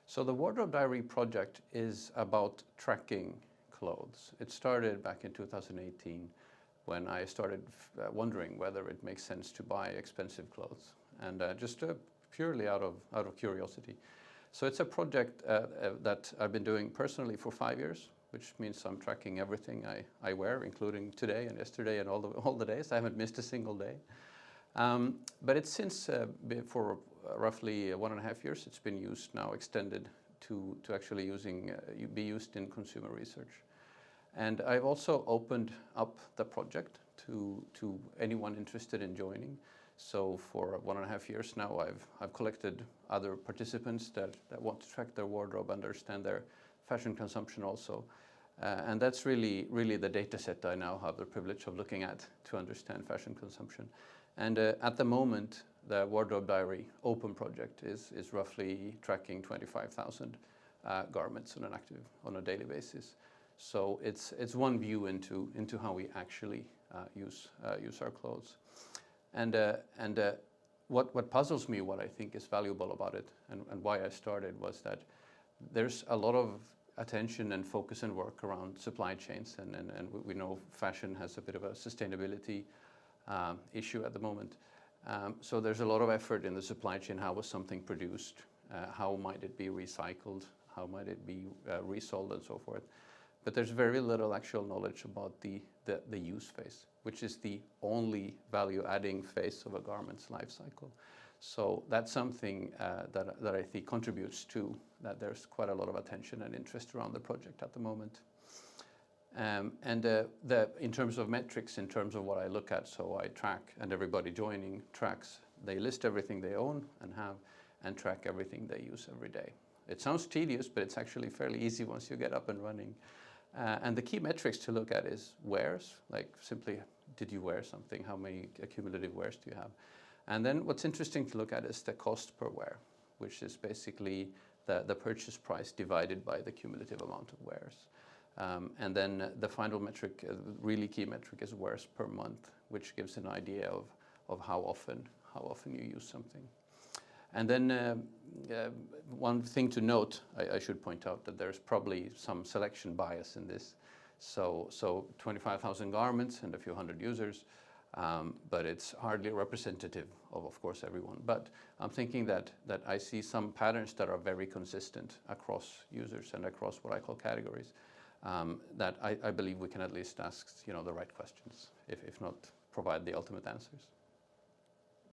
So the Wardrobe Diary project is about tracking clothes. It started back in 2018 when I started wondering whether it makes sense to buy expensive clothes, and just purely out of curiosity. So it's a project that I've been doing personally for 5 years, which means I'm tracking everything I wear, including today and yesterday and all the days. I haven't missed a single day. But it's since for roughly 1.5 years, it's been used now, extended to actually be used in consumer research. And I've also opened up the project to anyone interested in joining. So for 1.5 years now, I've collected other participants that want to track their wardrobe, understand their fashion consumption also. And that's really the data set I now have the privilege of looking at to understand fashion consumption. And at the moment, the Wardrobe Diary Open project is roughly tracking 25,000 garments on a daily basis. So it's one view into how we actually use our clothes. And what puzzles me, what I think is valuable about it, and why I started, was that there's a lot of attention and focus and work around supply chains, and we know fashion has a bit of a sustainability issue at the moment. So there's a lot of effort in the supply chain. How was something produced? How might it be recycled? How might it be resold and so forth? But there's very little actual knowledge about the use phase, which is the only value-adding phase of a garment's life cycle. So that's something that I think contributes to that there's quite a lot of attention and interest around the project at the moment. In terms of metrics, in terms of what I look at, so I track, and everybody joining tracks. They list everything they own and have, and track everything they use every day. It sounds tedious, but it's actually fairly easy once you get up and running. And the key metrics to look at is wears, like simply, did you wear something? How many cumulative wears do you have? And then what's interesting to look at is the cost per wear, which is basically the purchase price divided by the cumulative amount of wears. And then the final metric, really key metric, is wears per month, which gives an idea of how often you use something. And then one thing to note, I should point out that there's probably some selection bias in this. So 25,000 garments and a few hundred users, but it's hardly representative of course, everyone. But I'm thinking that I see some patterns that are very consistent across users and across what I call categories, that I believe we can at least ask the right questions, if not provide the ultimate answers.